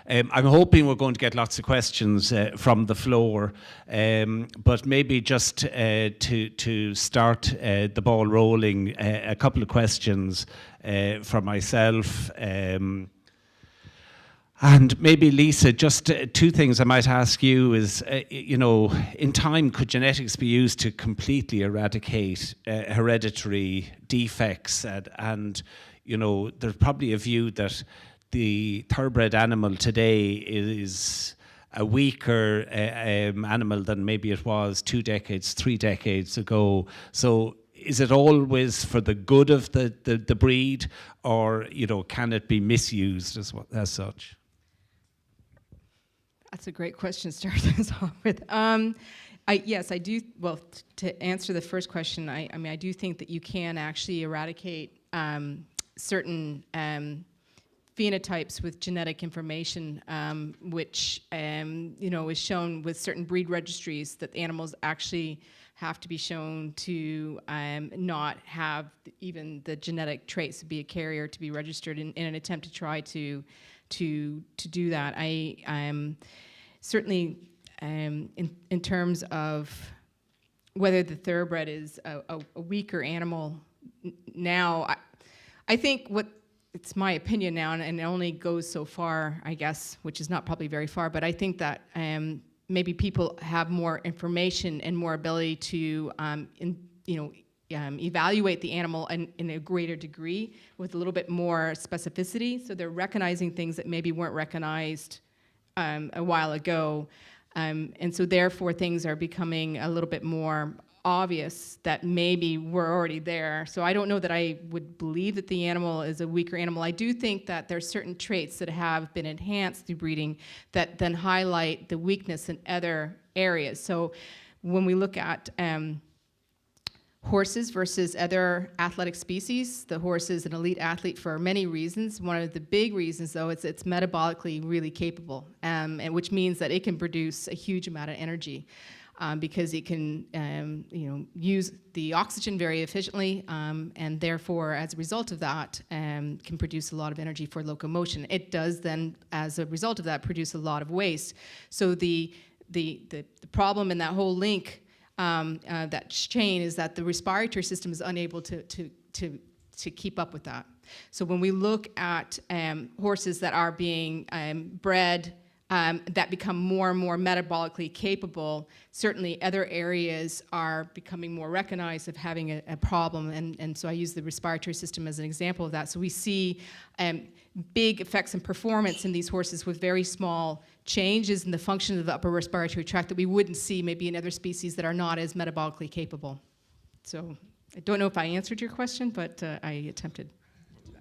I'm hoping we're going to get lots of questions from the floor, but maybe just to start the ball rolling, a couple of questions from myself. And maybe, Lisa, just two things I might ask you is, in time, could genetics be used to completely eradicate hereditary defects? And there's probably a view that the thoroughbred animal today is a weaker animal than maybe it was 2 decades, 3 decades ago. So is it always for the good of the breed, or can it be misused as such? That's a great question to start us off with. Yes, I do. Well, to answer the first question, I do think that you can actually eradicate certain phenotypes with genetic information, which is shown with certain breed registries, that animals actually have to be shown to not have even the genetic traits to be a carrier to be registered in an attempt to try to do that. I certainly in terms of whether the thoroughbred is a weaker animal now, I think it's my opinion now, and it only goes so far, I guess, which is not probably very far, but I think that maybe people have more information and more ability to evaluate the animal in a greater degree with a little bit more specificity. So they're recognizing things that maybe weren't recognized a while ago. And so therefore things are becoming a little bit more obvious that maybe were already there. So I don't know that I would believe that the animal is a weaker animal. I do think that there's certain traits that have been enhanced through breeding that then highlight the weakness in other areas. So when we look at horses versus other athletic species, the horse is an elite athlete for many reasons. One of the big reasons, though, is it's metabolically really capable, and which means that it can produce a huge amount of energy because it can use the oxygen very efficiently, and therefore, as a result of that, can produce a lot of energy for locomotion. It does then, as a result of that, produce a lot of waste. So the problem in that whole link, that chain, is that the respiratory system is unable to keep up with that. So when we look at horses that are being bred that become more and more metabolically capable, certainly other areas are becoming more recognized of having a problem, and so I use the respiratory system as an example of that. So we see big effects in performance in these horses with very small changes in the function of the upper respiratory tract that we wouldn't see maybe in other species that are not as metabolically capable. So I don't know if I answered your question, but I attempted.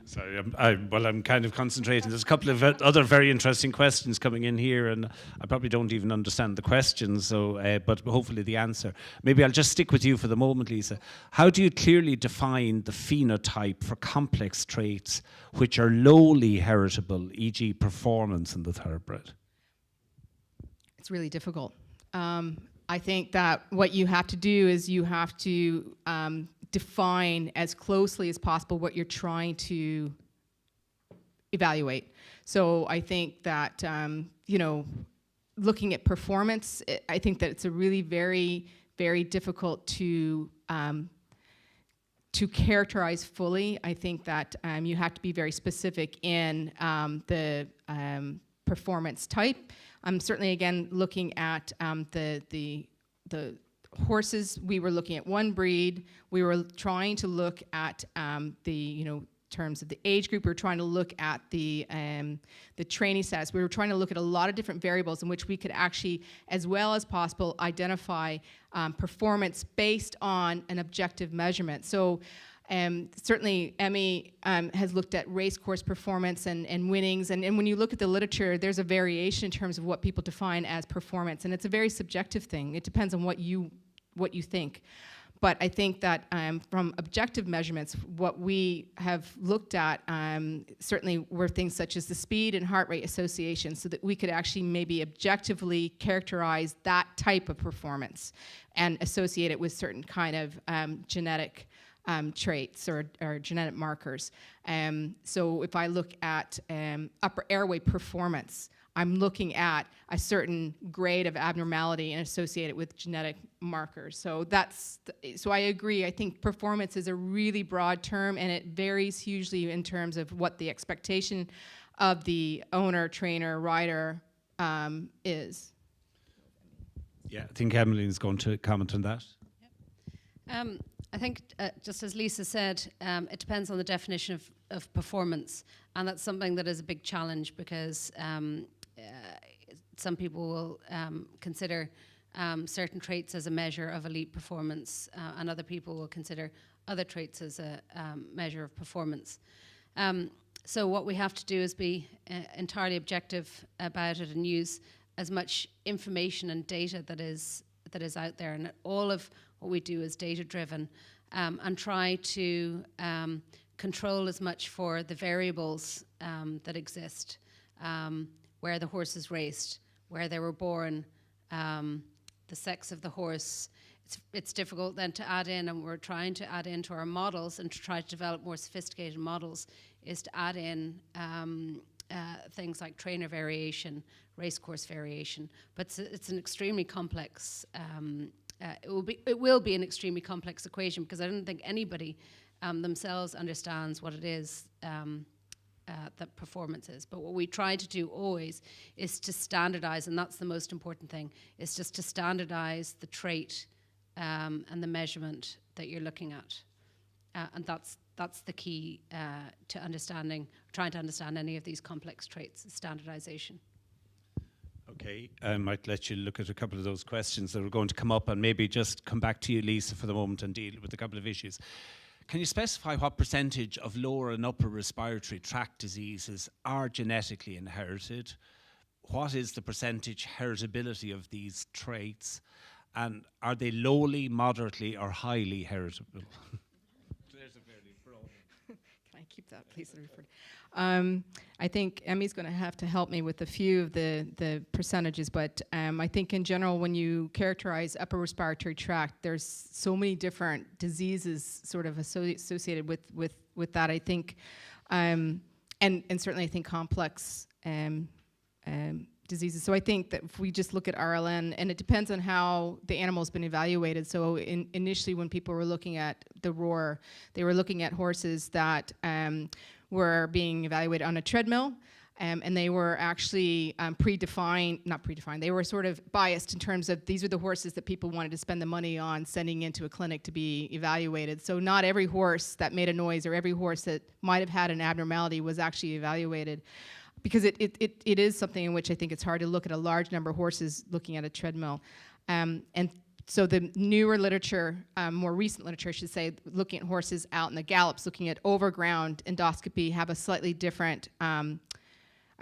Sorry, I'm kind of concentrating. There's a couple of other very interesting questions coming in here, and I probably don't even understand the questions, so, but hopefully the answer. Maybe I'll just stick with you for the moment, Lisa. How do you clearly define the phenotype for complex traits which are lowly heritable, e.g. performance in the thoroughbred? It's really difficult. I think that what you have to do is you have to define as closely as possible what you're trying to evaluate. So I think that, looking at performance, I think that it's a really very, very difficult to characterize fully. I think that you have to be very specific in the performance type. I'm certainly, again, looking at the horses. We were looking at one breed. We were trying to look at terms of the age group. We were trying to look at the training status. We were trying to look at a lot of different variables in which we could actually, as well as possible, identify performance based on an objective measurement. So certainly Emmy has looked at race course performance and winnings, and when you look at the literature, there's a variation in terms of what people define as performance, and it's a very subjective thing. It depends on what you think. But I think that from objective measurements, what we have looked at certainly were things such as the speed and heart rate association, so that we could actually maybe objectively characterize that type of performance and associate it with certain kind of genetic traits or genetic markers. So if I look at upper airway performance, I'm looking at a certain grade of abnormality and associate it with genetic markers. So so I agree. I think performance is a really broad term, and it varies hugely in terms of what the expectation of the owner, trainer, rider is. Yeah, I think Emmeline's going to comment on that. I think, just as Lisa said, it depends on the definition of performance, and that's something that is a big challenge because some people will consider certain traits as a measure of elite performance, and other people will consider other traits as a measure of performance. So what we have to do is be entirely objective about it and use as much information and data that is out there, and all of what we do is data driven, and try to control as much for the variables that exist, where the horse is raced, where they were born, the sex of the horse. It's difficult then to add in, and we're trying to add into our models and to try to develop more sophisticated models, is to add in things like trainer variation, race course variation. But it's an extremely complex, it will be an extremely complex equation, because I don't think anybody themselves understands what it is that performance is. But what we try to do always is to standardize, and that's the most important thing, is just to standardize the trait and the measurement that you're looking at. And that's the key to trying to understand any of these complex traits, standardization. Okay, I might let you look at a couple of those questions that are going to come up, and maybe just come back to you, Lisa, for the moment and deal with a couple of issues. Can you specify what percentage of lower and upper respiratory tract diseases are genetically inherited? What is the percentage heritability of these traits? And are they lowly, moderately, or highly heritable? There's a fairly broad. Can I keep that, please? I think Emmy's going to have to help me with a few of the percentages, but I think in general, when you characterize upper respiratory tract, there's so many different diseases sort of associated with that. I think, and certainly I think complex diseases. So I think that if we just look at RLN, and it depends on how the animal's been evaluated. So initially, when people were looking at the ROAR, they were looking at horses that were being evaluated on a treadmill, and they were actually not predefined, they were sort of biased in terms of these were the horses that people wanted to spend the money on sending into a clinic to be evaluated. So not every horse that made a noise or every horse that might have had an abnormality was actually evaluated, because it is something in which I think it's hard to look at a large number of horses looking at a treadmill. And so the newer literature, more recent literature, I should say, looking at horses out in the gallops, looking at overground endoscopy, have a slightly different, I'd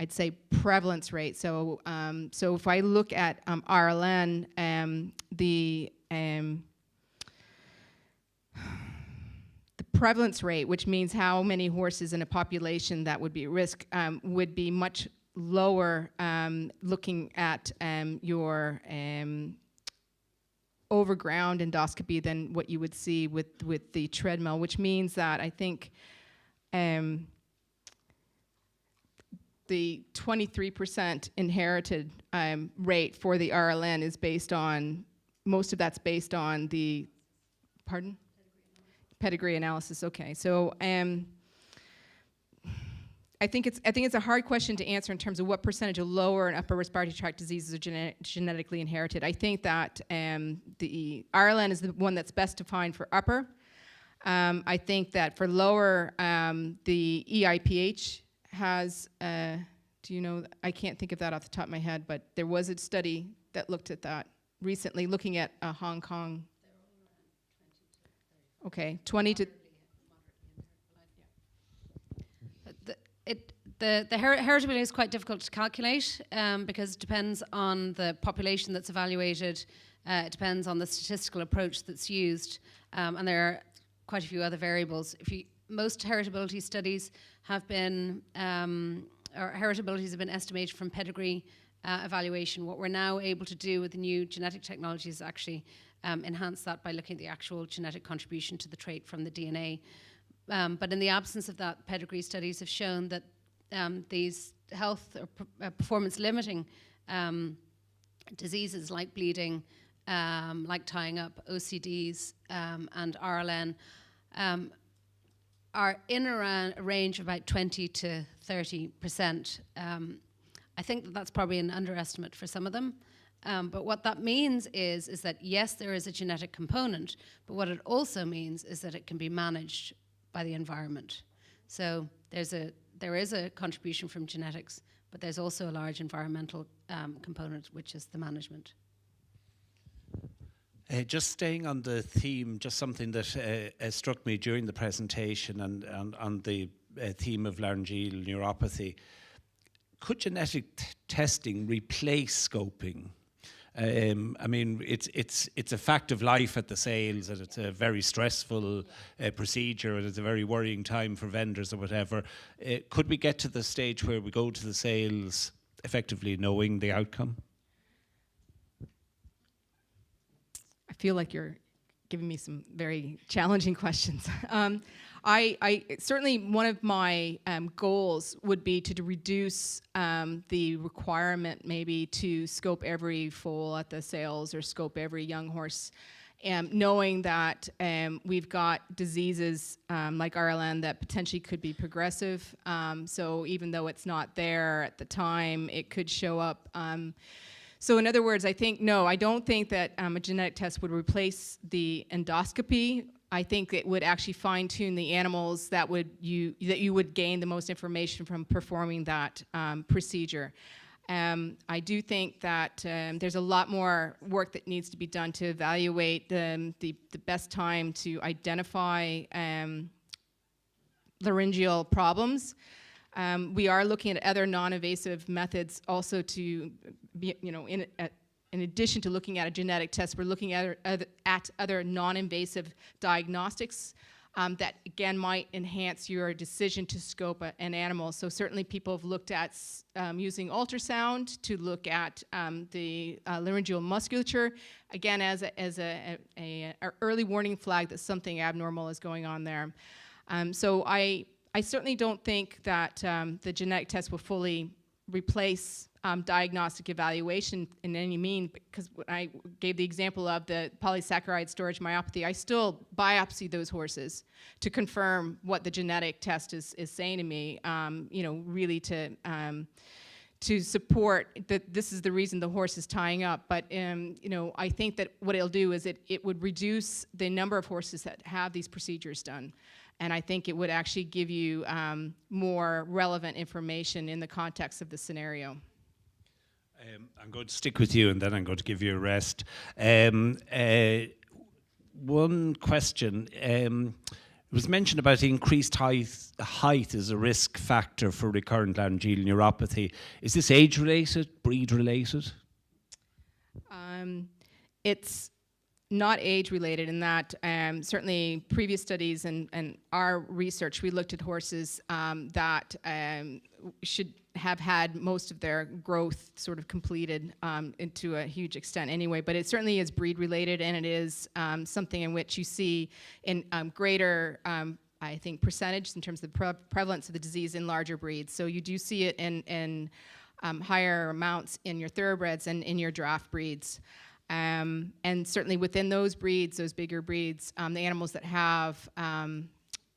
say, prevalence rate. So if I look at RLN, the prevalence rate, which means how many horses in a population that would be at risk, would be much lower looking at your overground endoscopy than what you would see with the treadmill, which means that I think the 23% inherited rate for the RLN is based on, most of that's based on the, pardon? Pedigree analysis. Okay, so I think it's a hard question to answer in terms of what percentage of lower and upper respiratory tract diseases are genetically inherited. I think that the RLN is the one that's best defined for upper. I think that for lower, the EIPH has, do you know, I can't think of that off the top of my head, but there was a study that looked at that recently, looking at Hong Kong. Okay, 20 to... The heritability is quite difficult to calculate because it depends on the population that's evaluated, it depends on the statistical approach that's used, and there are quite a few other variables. Most heritability studies have been, or heritabilities have been estimated from pedigree evaluation. What we're now able to do with the new genetic technologies is actually enhance that by looking at the actual genetic contribution to the trait from the DNA. But in the absence of that, pedigree studies have shown that these health or performance limiting diseases like bleeding, like tying up, OCDs, and RLN, are in around a range of about 20 to 30%. I think that that's probably an underestimate for some of them. But what that means is that yes, there is a genetic component, but what it also means is that it can be managed by the environment. So there is a contribution from genetics, but there's also a large environmental component, which is the management. Just staying on the theme, just something that struck me during the presentation and on the theme of laryngeal neuropathy. Could genetic testing replace scoping? I mean, it's a fact of life at the sales, and it's a very stressful procedure, and it's a very worrying time for vendors or whatever. Could we get to the stage where we go to the sales effectively knowing the outcome? I feel like you're giving me some very challenging questions. I certainly, one of my goals would be to reduce the requirement maybe to scope every foal at the sales or scope every young horse, knowing that we've got diseases like RLN that potentially could be progressive. So even though it's not there at the time, it could show up. So in other words, I think, no, I don't think that a genetic test would replace the endoscopy. I think it would actually fine-tune the animals that you would gain the most information from performing that procedure. I do think that there's a lot more work that needs to be done to evaluate the best time to identify laryngeal problems. We are looking at other non-invasive methods also to be, in addition to looking at a genetic test, we're looking at other non-invasive diagnostics that, again, might enhance your decision to scope an animal. So certainly people have looked at using ultrasound to look at the laryngeal musculature, again, as a early warning flag that something abnormal is going on there. So I certainly don't think that the genetic test will fully replace diagnostic evaluation in any mean, because when I gave the example of the polysaccharide storage myopathy, I still biopsy those horses to confirm what the genetic test is saying to me, really to support that this is the reason the horse is tying up. But I think that what it'll do is it would reduce the number of horses that have these procedures done. And I think it would actually give you more relevant information in the context of the scenario. I'm going to stick with you, and then I'm going to give you a rest. One question. It was mentioned about increased height as a risk factor for recurrent laryngeal neuropathy. Is this age-related, breed-related? It's not age-related in that certainly previous studies and our research, we looked at horses that should have had most of their growth sort of completed into a huge extent anyway, but it certainly is breed-related, and it is something in which you see in greater I think percentage in terms of the prevalence of the disease in larger breeds. So you do see it in higher amounts in your thoroughbreds and in your draft breeds. And certainly within those breeds, those bigger breeds, the animals that have,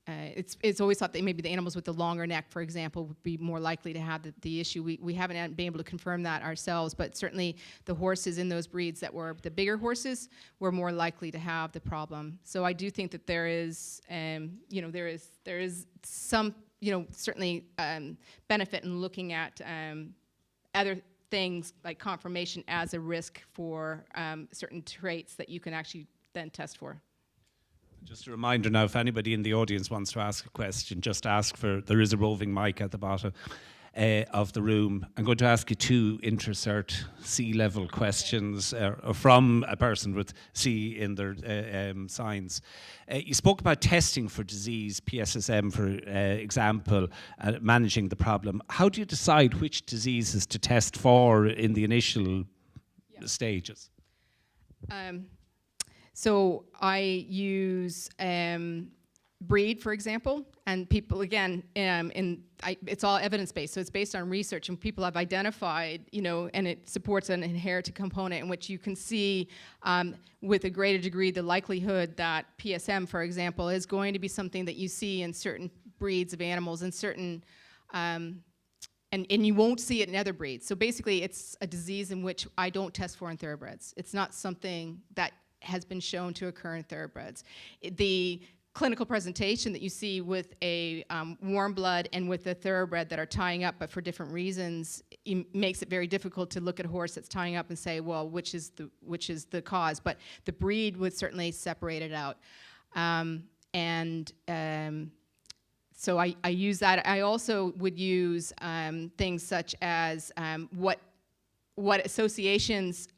it's always thought that maybe the animals with the longer neck, for example, would be more likely to have the issue. We haven't been able to confirm that ourselves, but certainly the horses in those breeds that were the bigger horses were more likely to have the problem. So I do think that there is, there is some, certainly benefit in looking at other things like conformation as a risk for certain traits that you can actually then test for. Just a reminder now, if anybody in the audience wants to ask a question, just ask there is a roving mic at the bottom of the room. I'm going to ask you two intercert C-level questions from a person with C in their signs. You spoke about testing for disease, PSSM for example, managing the problem. How do you decide which diseases to test for in the initial stages? So I use breed, for example, and people, again, it's all evidence-based, so it's based on research, and people have identified, and it supports an inherited component in which you can see with a greater degree the likelihood that PSM, for example, is going to be something that you see in certain breeds of animals and certain, and you won't see it in other breeds. So basically, it's a disease in which I don't test for in thoroughbreds. It's not something that has been shown to occur in thoroughbreds. The clinical presentation that you see with a warm blood and with a thoroughbred that are tying up, but for different reasons, makes it very difficult to look at a horse that's tying up and say, well, which is the cause? But the breed would certainly separate it out, so I use that. I also would use things such as what associations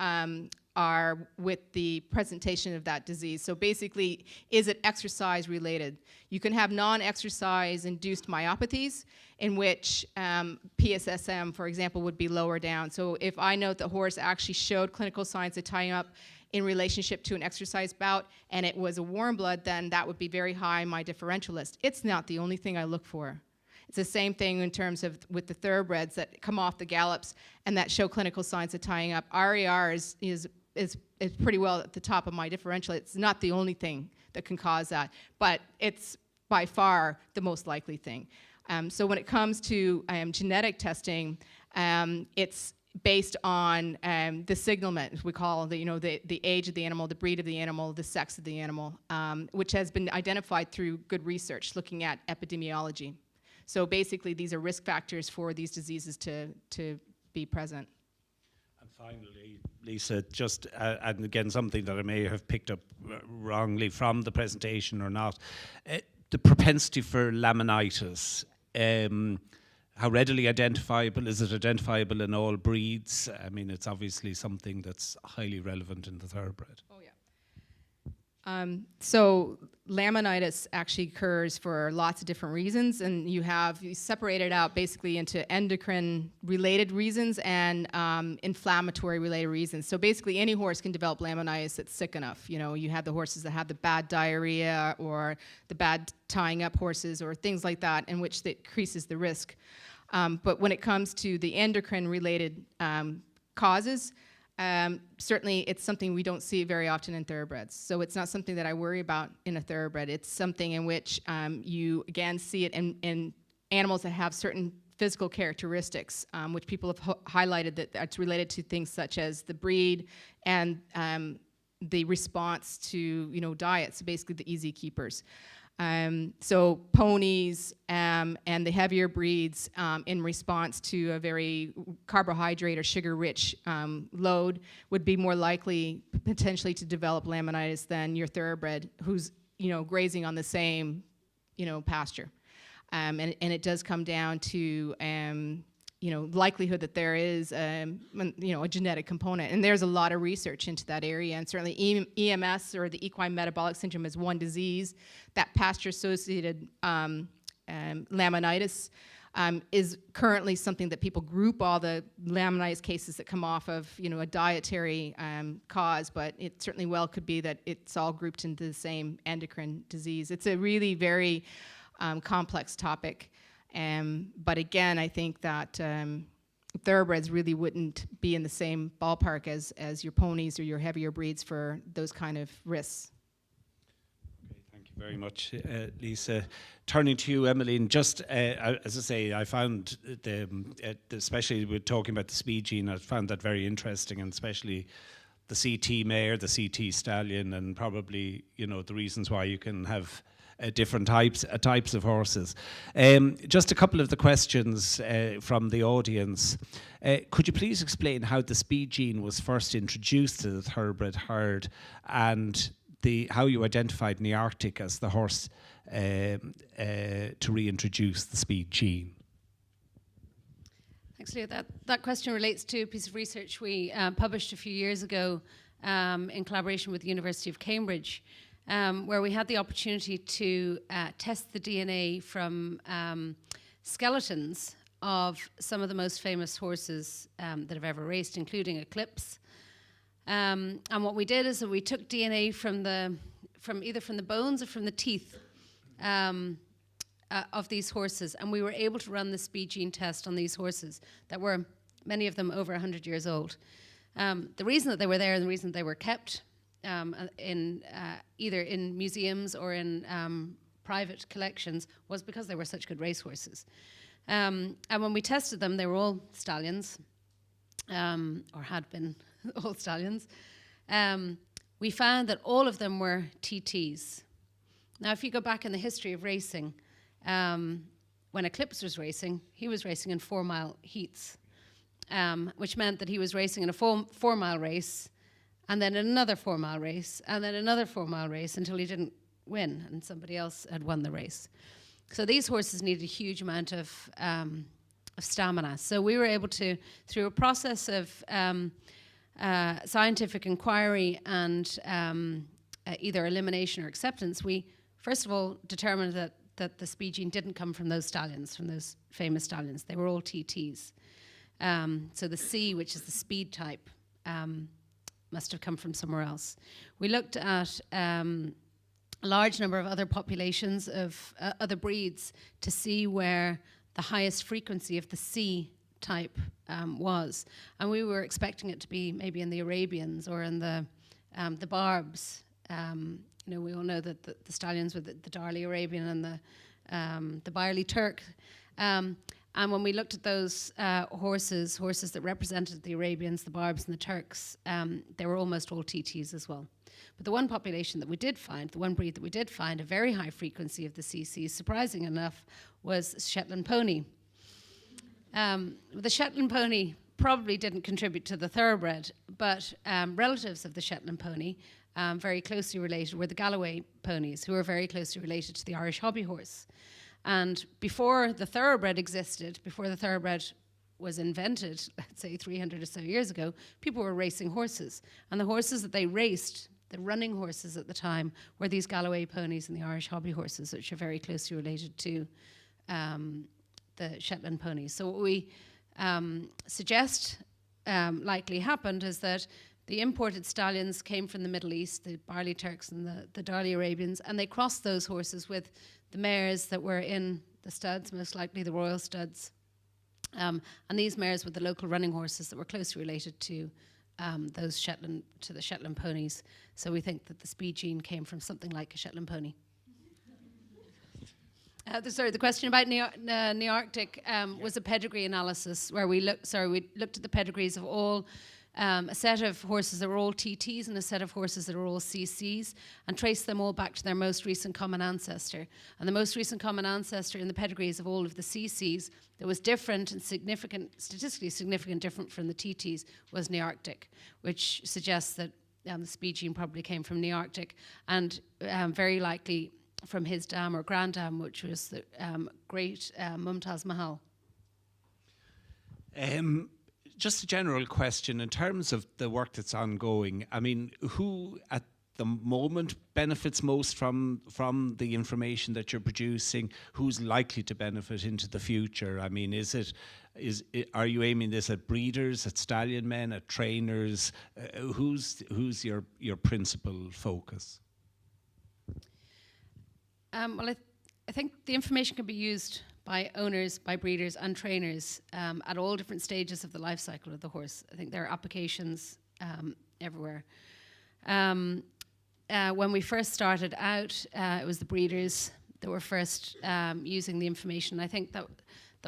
are with the presentation of that disease. So basically, is it exercise related? You can have non-exercise induced myopathies in which PSSM, for example, would be lower down. So if I note the horse actually showed clinical signs of tying up in relationship to an exercise bout and it was a warm blood, then that would be very high in my differential list. It's not the only thing I look for. It's the same thing in terms of with the thoroughbreds that come off the gallops and that show clinical signs of tying up. RER is pretty well at the top of my differential. It's not the only thing that can cause that, but it's by far the most likely thing. So when it comes to genetic testing, it's based on the signalment, we call the age of the animal, the breed of the animal, the sex of the animal, which has been identified through good research looking at epidemiology. So basically, these are risk factors for these diseases to be present. And finally, Lisa, just and again something that I may have picked up wrongly from the presentation or not, the propensity for laminitis. How readily identifiable? Is it identifiable in all breeds? I mean, it's obviously something that's highly relevant in the thoroughbred. Oh, yeah. So laminitis actually occurs for lots of different reasons, and you separate it out basically into endocrine-related reasons and inflammatory-related reasons. So basically, any horse can develop laminitis that's sick enough. You have the horses that have the bad diarrhea or the bad tying up horses or things like that, in which that increases the risk. But when it comes to the endocrine-related causes, certainly it's something we don't see very often in thoroughbreds. So it's not something that I worry about in a thoroughbred. It's something in which you, again, see it in animals that have certain physical characteristics, which people have highlighted that it's related to things such as the breed and the response to diet, so basically the easy keepers. So ponies and the heavier breeds in response to a very carbohydrate or sugar-rich load would be more likely potentially to develop laminitis than your thoroughbred who's grazing on the same pasture. And it does come down to likelihood that there is a genetic component, and there's a lot of research into that area. And certainly EMS, or the equine metabolic syndrome, is one disease. That pasture-associated laminitis is currently something that people group all the laminitis cases that come off of a dietary cause, but it certainly well could be that it's all grouped into the same endocrine disease. It's a really very complex topic. But again, I think that thoroughbreds really wouldn't be in the same ballpark as your ponies or your heavier breeds for those kind of risks. Okay, thank you very much, Lisa. Turning to you, Emmeline, just as I say, I found especially with talking about the speed gene, I found that very interesting, and especially the CT mare, the CT stallion, and probably the reasons why you can have different types of horses. Just a couple of the questions from the audience. Could you please explain how the speed gene was first introduced to the thoroughbred herd, and how you identified in the Arctic as the horse to reintroduce the speed gene? Thanks, Leo. That question relates to a piece of research we published a few years ago in collaboration with the University of Cambridge, where we had the opportunity to test the DNA from skeletons of some of the most famous horses that have ever raced, including Eclipse. And what we did is that we took DNA from either from the bones or from the teeth of these horses, and we were able to run the speed gene test on these horses that were, many of them, over 100 years old. The reason that they were there and the reason they were kept in either in museums or in private collections was because they were such good racehorses. And when we tested them, they were all stallions, or had been all stallions. We found that all of them were TTs. Now, if you go back in the history of racing, when Eclipse was racing, he was racing in 4-mile heats, which meant that he was racing in a 4-mile race, and then another 4-mile race, and then another 4-mile race until he didn't win and somebody else had won the race. So these horses needed a huge amount of stamina. So we were able to, through a process of scientific inquiry and either elimination or acceptance, we first of all determined that the speed gene didn't come from those stallions, from those famous stallions. They were all TTs. So the C, which is the speed type, must have come from somewhere else. We looked at a large number of other populations of other breeds to see where the highest frequency of the C type was. And we were expecting it to be maybe in the Arabians or in the Barbs. We all know that the stallions were the Darley Arabian and the Byerly Turk. And when we looked at those horses that represented the Arabians, the Barbs, and the Turks, they were almost all TTs as well. But the one population that we did find, the one breed that we did find a very high frequency of the CC, surprising enough, was Shetland pony. The Shetland pony probably didn't contribute to the thoroughbred, but relatives of the Shetland pony, very closely related, were the Galloway ponies, who are very closely related to the Irish hobby horse. And before the thoroughbred existed, before the thoroughbred was invented, let's say 300 or so years ago, people were racing horses. And the horses that they raced, the running horses at the time, were these Galloway ponies and the Irish hobby horses, which are very closely related to the Shetland ponies. So what we suggest likely happened is that the imported stallions came from the Middle East, the Barley Turks and the Darley Arabians, and they crossed those horses with the mares that were in the studs, most likely the royal studs. And these mares were the local running horses that were closely related to the Shetland ponies. So we think that the speed gene came from something like a Shetland pony. The question about Nearctic was a pedigree analysis where we looked at the pedigrees of all a set of horses that were all TTs and a set of horses that were all CCs, and traced them all back to their most recent common ancestor. And the most recent common ancestor in the pedigrees of all of the CCs that was different and statistically significant different from the TTs was Nearctic, which suggests that the speed gene probably came from Nearctic, and very likely from his dam or granddam, which was the great Mumtaz Mahal. Just a general question, in terms of the work that's ongoing, I mean, who at the moment benefits most from the information that you're producing? Who's likely to benefit into the future? I mean, are you aiming this at breeders, at stallion men, at trainers? Who's your principal focus? Well, I think the information can be used by owners, by breeders and trainers at all different stages of the life cycle of the horse. I think there are applications everywhere. When we first started out, it was the breeders that were first using the information. I think that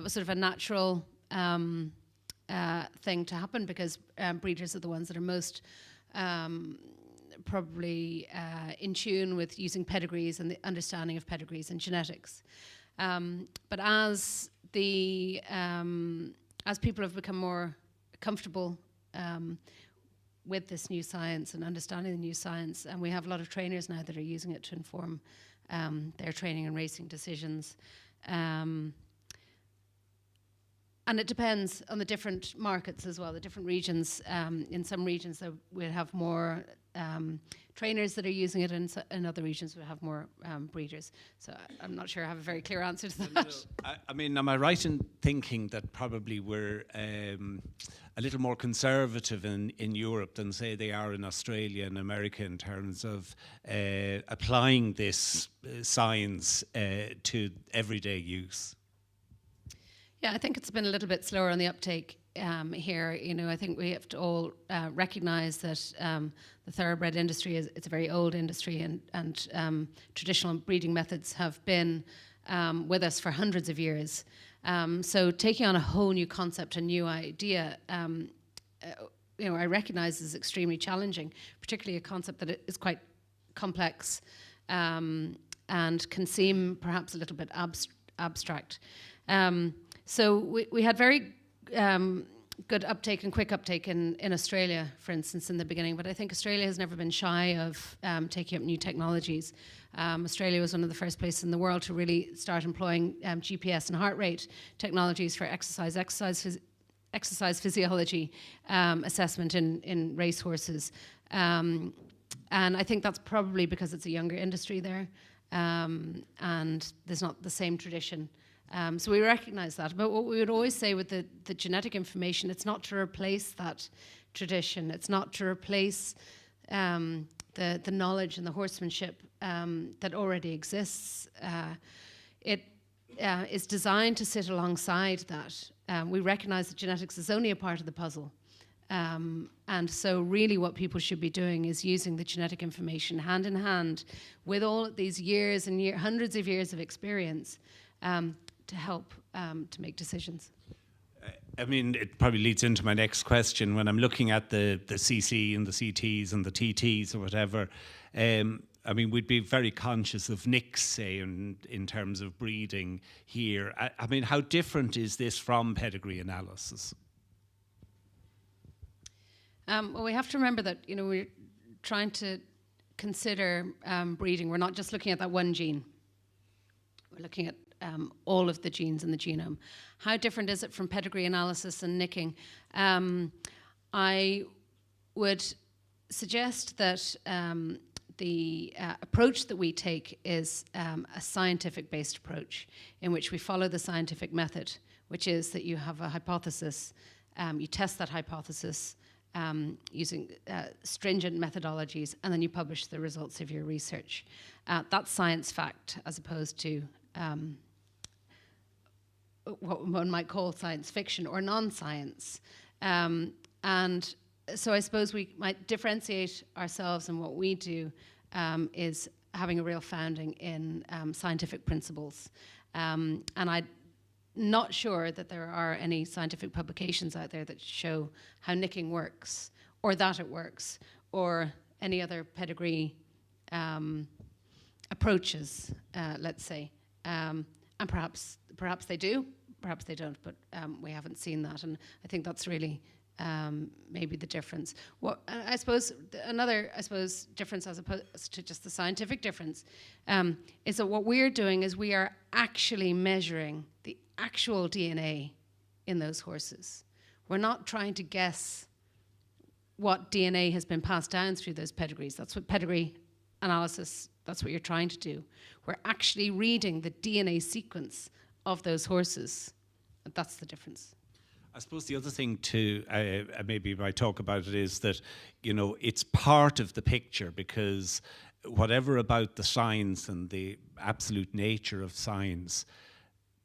was sort of a natural thing to happen, because breeders are the ones that are most probably in tune with using pedigrees and the understanding of pedigrees and genetics. But as people have become more comfortable with this new science and understanding the new science, and we have a lot of trainers now that are using it to inform their training and racing decisions. And it depends on the different markets as well, the different regions. In some regions, we'll have more trainers that are using it, and in other regions, we'll have more breeders. So I'm not sure I have a very clear answer to that. I mean, am I right in thinking that probably we're a little more conservative in Europe than, say, they are in Australia and America in terms of applying this science to everyday use? Yeah, I think it's been a little bit slower on the uptake here. You know, I think we have to all recognise that the thoroughbred industry it's a very old industry, and traditional breeding methods have been with us for hundreds of years. So taking on a whole new concept, a new idea, you know, I recognise is extremely challenging, particularly a concept that is quite complex and can seem perhaps a little bit abstract. So we had very good uptake and quick uptake in Australia, for instance, in the beginning. But I think Australia has never been shy of taking up new technologies. Australia was one of the first places in the world to really start employing GPS and heart rate technologies for exercise physiology assessment in racehorses. And I think that's probably because it's a younger industry there, and there's not the same tradition. So we recognize that. But what we would always say with the genetic information, it's not to replace that tradition. It's not to replace the knowledge and the horsemanship that already exists. It is designed to sit alongside that. We recognize that genetics is only a part of the puzzle. And so really what people should be doing is using the genetic information hand in hand with all of these years and hundreds of years of experience to help to make decisions. I mean, it probably leads into my next question. When I'm looking at the CC and the CTs and the TTs or whatever, I mean, we'd be very conscious of nicks, say, in terms of breeding here. I mean, how different is this from pedigree analysis? Well, we have to remember that, you know, we're trying to consider breeding. We're not just looking at that one gene. We're looking at all of the genes in the genome. How different is it from pedigree analysis and nicking? I would suggest that the approach that we take is a scientific-based approach in which we follow the scientific method, which is that you have a hypothesis, you test that hypothesis using stringent methodologies, and then you publish the results of your research. That's science fact as opposed to what one might call science fiction or non-science. And so I suppose we might differentiate ourselves, and what we do is having a real founding in scientific principles. And I'm not sure that there are any scientific publications out there that show how nicking works, or that it works, or any other pedigree approaches, let's say. And perhaps they do, perhaps they don't, but we haven't seen that, and I think that's really maybe the difference. What I suppose another difference as opposed to just the scientific difference is that what we're doing is we are actually measuring the actual DNA in those horses. We're not trying to guess what DNA has been passed down through those pedigrees. That's what pedigree analysis, that's what you're trying to do. We're actually reading the DNA sequence of those horses. That's the difference. I suppose the other thing to maybe I talk about it is that, you know, it's part of the picture, because whatever about the science and the absolute nature of science,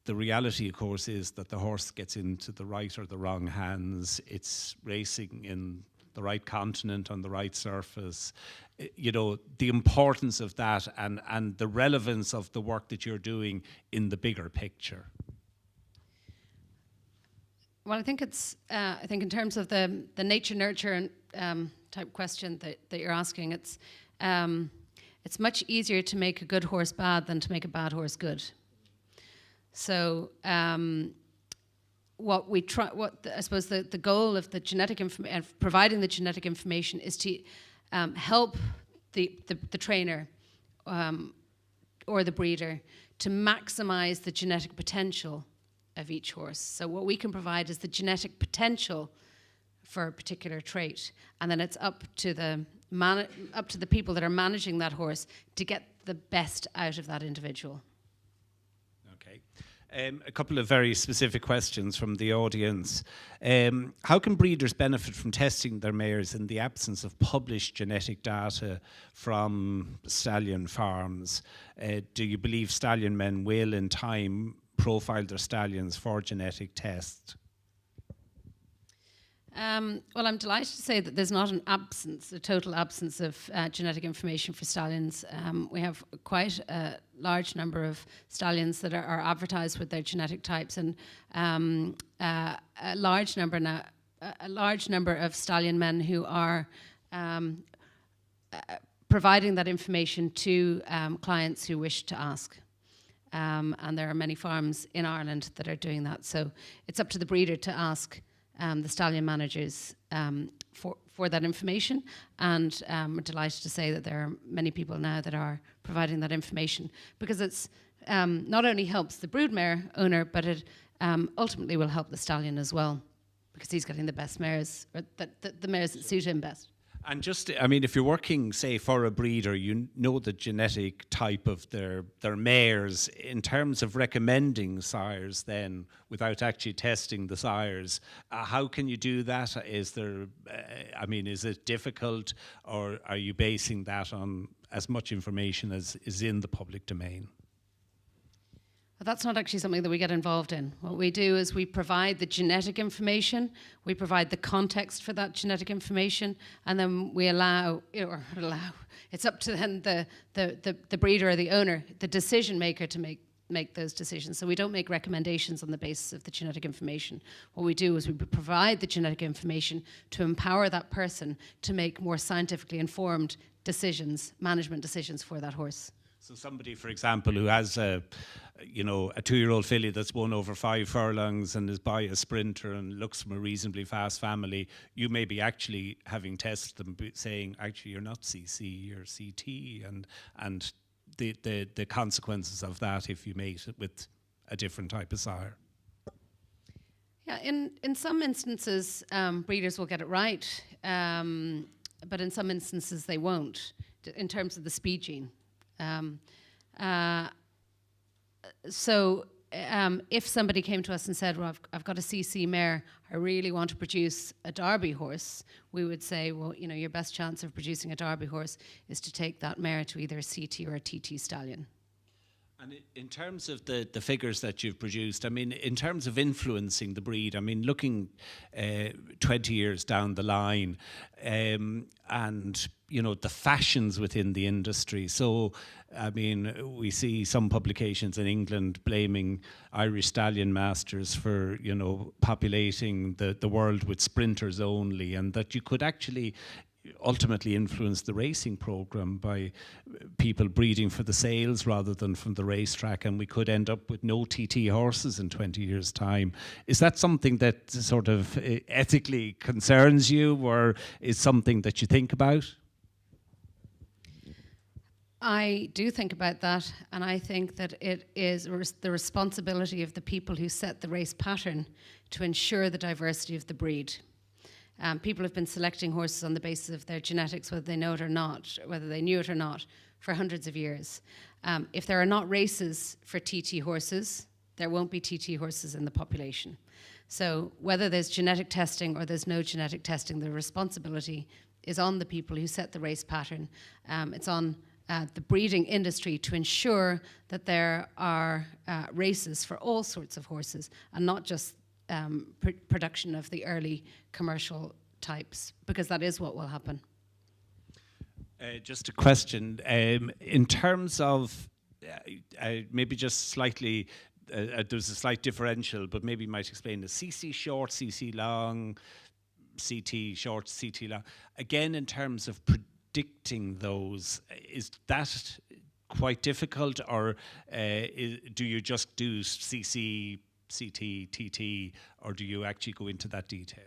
the reality, of course, is that the horse gets into the right or the wrong hands. It's racing in the right continent on the right surface. You know, the importance of that and the relevance of the work that you're doing in the bigger picture. Well, I think it's, I think in terms of the nature nurture type question that you're asking, it's much easier to make a good horse bad than to make a bad horse good. So I suppose the goal of the genetic providing the genetic information is to help the trainer or the breeder to maximize the genetic potential of each horse. So what we can provide is the genetic potential for a particular trait, and then it's up to the people that are managing that horse to get the best out of that individual. Okay. A couple of very specific questions from the audience. How can breeders benefit from testing their mares in the absence of published genetic data from stallion farms? Do you believe stallion men will, in time, profile their stallions for genetic tests? Well, I'm delighted to say that there's not a total absence of genetic information for stallions. We have quite a large number of stallions that are advertised with their genetic types, and a large number of stallion men who are providing that information to clients who wish to ask. And there are many farms in Ireland that are doing that. So it's up to the breeder to ask the stallion managers for that information, and we're delighted to say that there are many people now that are providing that information, because it's not only helps the broodmare owner, but it ultimately will help the stallion as well, because he's getting the best mares, or the mares that suit him best. And just, I mean, if you're working, say, for a breeder, you know the genetic type of their mares. In terms of recommending sires then, without actually testing the sires, how can you do that? Is there, is it difficult, or are you basing that on as much information as is in the public domain? But that's not actually something that we get involved in. What we do is we provide the genetic information, we provide the context for that genetic information, and then we allow, it's up to then the breeder or the owner, the decision maker, to make those decisions. So we don't make recommendations on the basis of the genetic information. What we do is we provide the genetic information to empower that person to make more scientifically informed decisions, management decisions for that horse. So somebody, for example, who has a 2-year-old filly that's won over 5 furlongs and is by a sprinter and looks from a reasonably fast family, you may be actually having tested them, saying, actually, you're not CC, you're CT, and the consequences of that if you mate it with a different type of sire. Yeah, in some instances, breeders will get it right, but in some instances they won't, in terms of the speed gene. So if somebody came to us and said, well, I've got a CC mare, I really want to produce a Derby horse, we would say, well, your best chance of producing a Derby horse is to take that mare to either a CT or a TT stallion. And in terms of the figures that you've produced, I mean, in terms of influencing the breed, I mean, looking 20 years down the line, and, the fashions within the industry. So, I mean, we see some publications in England blaming Irish stallion masters for, populating the world with sprinters only, and that you could actually ultimately influence the racing program by people breeding for the sales rather than from the racetrack, and we could end up with no TT horses in 20 years' time. Is that something that sort of ethically concerns you, or is something that you think about? I do think about that, and I think that it is the responsibility of the people who set the race pattern to ensure the diversity of the breed. People have been selecting horses on the basis of their genetics, whether they know it or not, whether they knew it or not, for hundreds of years. If there are not races for TT horses, there won't be TT horses in the population. So whether there's genetic testing or there's no genetic testing, the responsibility is on the people who set the race pattern. It's on the breeding industry to ensure that there are races for all sorts of horses, and not just production of the early commercial types, because that is what will happen. Just a question. In terms of maybe just slightly, there's a slight differential, but maybe you might explain the CC short, CC long, CT short, CT long. Again, in terms of predicting those, is that quite difficult, or do you just do CC, CT, TT, or do you actually go into that detail?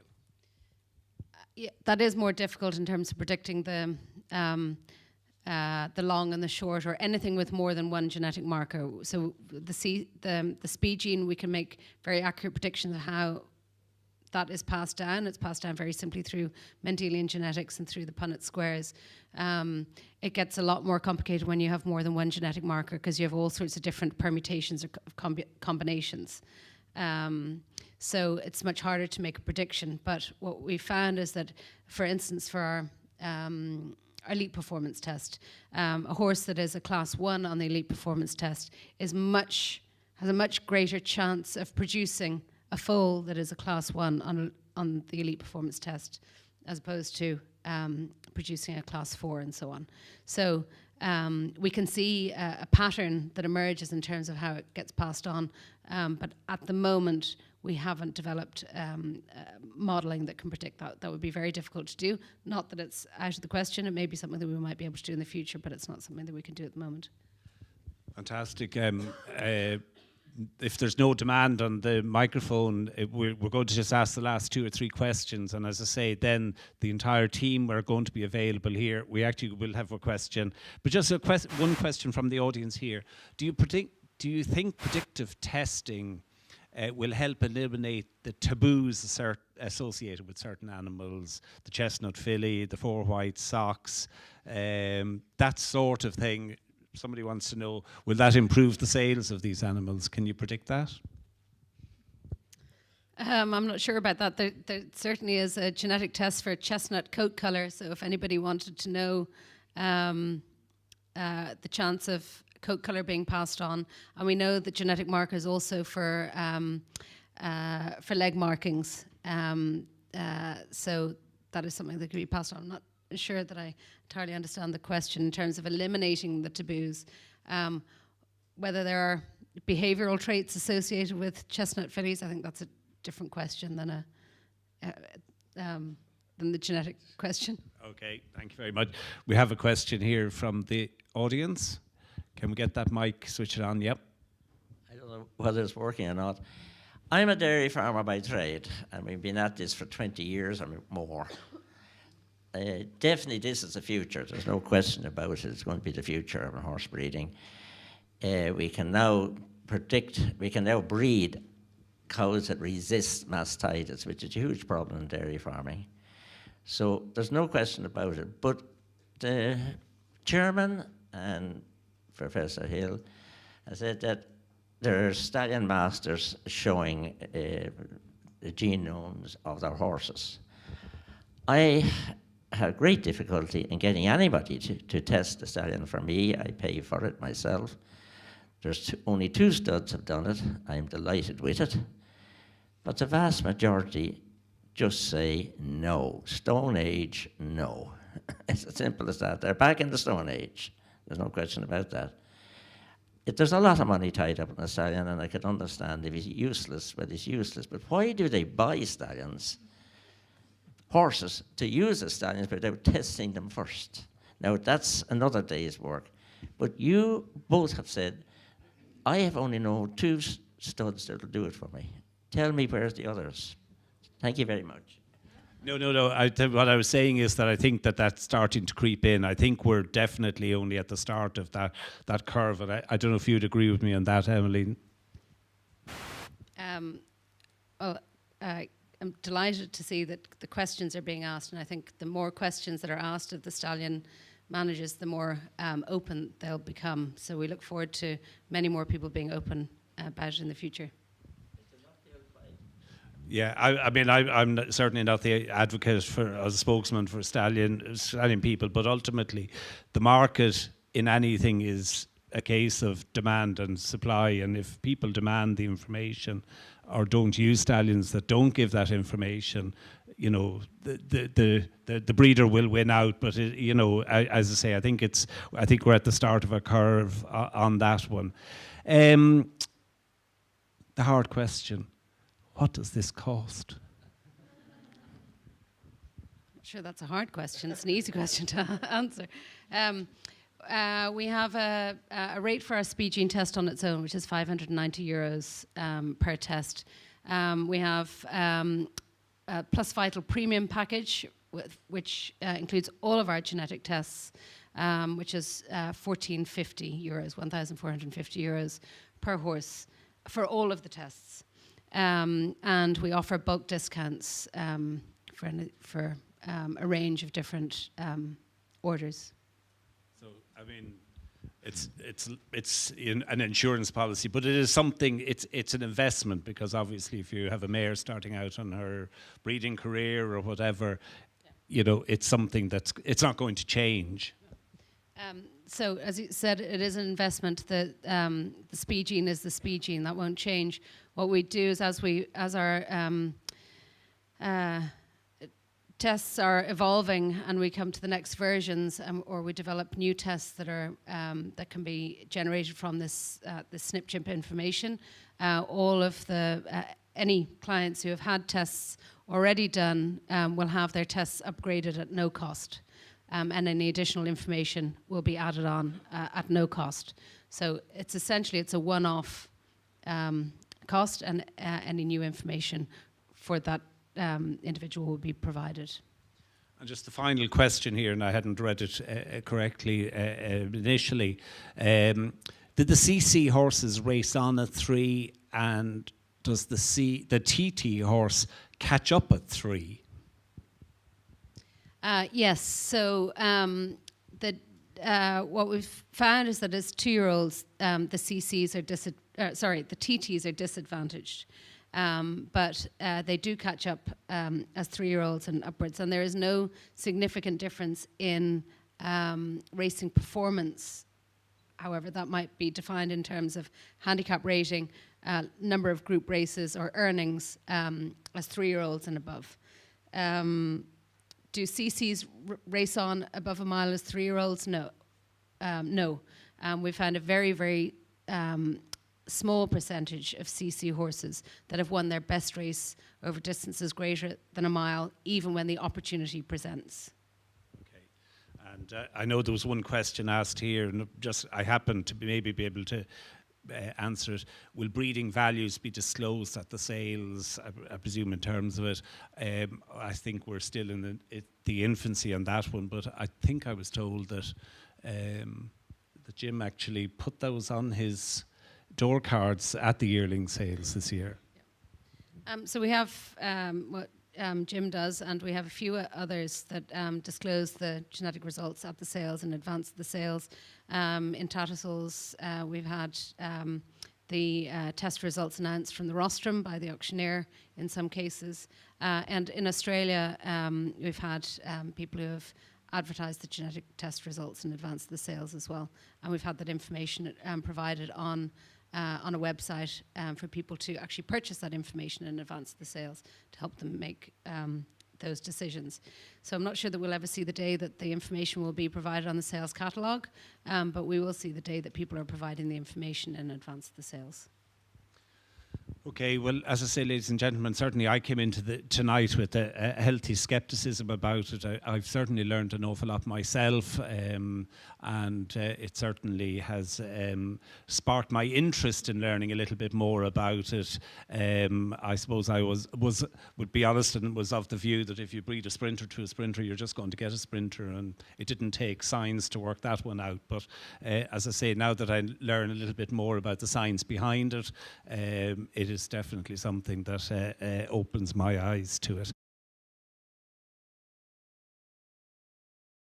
Yeah, that is more difficult in terms of predicting the the long and the short, or anything with more than one genetic marker. So the speed gene, we can make very accurate predictions of how that is passed down. It's passed down very simply through Mendelian genetics and through the Punnett squares. It gets a lot more complicated when you have more than one genetic marker, because you have all sorts of different permutations or combinations. So it's much harder to make a prediction. But what we found is that, for instance, for our elite performance test, a horse that is a class 1 on the elite performance test has a much greater chance of producing a foal that is a class 1 on the elite performance test, as opposed to producing a class 4 and so on. So we can see a pattern that emerges in terms of how it gets passed on, but at the moment we haven't developed modelling that can predict that. That would be very difficult to do. Not that it's out of the question. It may be something that we might be able to do in the future, but it's not something that we can do at the moment. Fantastic. If there's no demand on the microphone, we're going to just ask the last 2 or 3 questions. And as I say, then the entire team are going to be available here. We actually will have a question. But just one question from the audience here. Do you think predictive testing will help eliminate the taboos associated with certain animals, the chestnut filly, the 4 white socks, that sort of thing? Somebody wants to know, will that improve the sales of these animals? Can you predict that? I'm not sure about that. There certainly is a genetic test for chestnut coat colour, so if anybody wanted to know the chance of coat colour being passed on, and we know the genetic markers also for leg markings, so that is something that could be passed on. I'm not sure that I entirely understand the question in terms of eliminating the taboos. Whether there are behavioural traits associated with chestnut fillies, I think that's a different question than the genetic question. Okay, thank you very much. We have a question here from the audience. Can we get that mic, switch it on? Yep. I don't know whether it's working or not. I'm a dairy farmer by trade, and we've been at this for 20 years or more. Definitely this is the future. There's no question about it. It's going to be the future of horse breeding. We can now breed cows that resist mastitis, which is a huge problem in dairy farming. So there's no question about it. But the chairman and Professor Hill has said that there are stallion masters showing the genomes of their horses. I have great difficulty in getting anybody to test the stallion for me. I pay for it myself. There's only 2 studs have done it. I'm delighted with it. But the vast majority just say no. Stone Age, no. It's as simple as that. They're back in the Stone Age. There's no question about that. There's a lot of money tied up in a stallion, and I could understand if he's useless, but he's useless. But why do they buy stallions? Horses to use as stallions without testing them first. Now that's another day's work. But you both have said, I have only known 2 studs that will do it for me. Tell me where's the others. Thank you very much. No. What I was saying is that I think that that's starting to creep in. I think we're definitely only at the start of that curve. And I don't know if you'd agree with me on that, Emmeline. I'm delighted to see that the questions are being asked, and I think the more questions that are asked of the stallion managers, the more open they'll become. So we look forward to many more people being open about it in the future. Yeah, I mean, I'm certainly not the advocate for, as a spokesman for stallion people, but ultimately the market in anything is a case of demand and supply, and if people demand the information or don't use stallions that don't give that information, you know, the breeder will win out. But you know, as I say, I think we're at the start of a curve on that one. The hard question: what does this cost? I'm sure that's a hard question. It's an easy question to answer. We have a rate for our speed gene test on its own, which is €590 per test. We have a Plusvital premium package, which includes all of our genetic tests which is 1,450 euros, 1,450 euros per horse for all of the tests. And we offer bulk discounts for a range of different orders. So, I mean, it's an insurance policy, but it is something. It's an investment, because obviously, if you have a mare starting out on her breeding career or whatever, you know, it's something it's not going to change. So, as you said, it is an investment. The speed gene is the speed gene. That won't change. What we do is, as our tests are evolving and we come to the next versions, or we develop new tests that are that can be generated from this SNP chimp information, all of the any clients who have had tests already done will have their tests upgraded at no cost. And any additional information will be added on at no cost. So it's essentially a one-off cost, and any new information for that individual will be provided. And just the final question here, and I hadn't read it correctly initially. Did the CC horses race on at 3, and does the TT horse catch up at 3? Yes. So what we've found is that as 2-year-olds, the CCs are the TTs are disadvantaged, but they do catch up as 3-year-olds and upwards, and there is no significant difference in racing performance. However, that might be defined in terms of handicap rating, number of group races, or earnings as 3-year-olds and above. Do CCs race on above a mile as 3-year-olds? No. No. We found a very, very small percentage of CC horses that have won their best race over distances greater than a mile, even when the opportunity presents. Okay. And I know there was one question asked here, and I happen to maybe be able to answer it. Will breeding values be disclosed at the sales, I presume, in terms of it? I think we're still in the infancy on that one, but I think I was told that Jim actually put those on his door cards at the yearling sales this year. So we have what Jim does, and we have a few others that disclose the genetic results at the sales in advance of the sales. In Tattersalls, we've had the test results announced from the rostrum by the auctioneer in some cases. And in Australia, we've had people who have advertised the genetic test results in advance of the sales as well. And we've had that information provided on a website for people to actually purchase that information in advance of the sales to help them make those decisions. So I'm not sure that we'll ever see the day that the information will be provided on the sales catalogue, but we will see the day that people are providing the information in advance of the sales. Okay, well, as I say, ladies and gentlemen, certainly I came into tonight with a healthy scepticism about it. I've certainly learned an awful lot myself, and it certainly has sparked my interest in learning a little bit more about it. I suppose I would be honest, and was of the view that if you breed a sprinter to a sprinter, you're just going to get a sprinter, and it didn't take science to work that one out. But as I say, now that I learn a little bit more about the science behind it, it is definitely something that opens my eyes to it.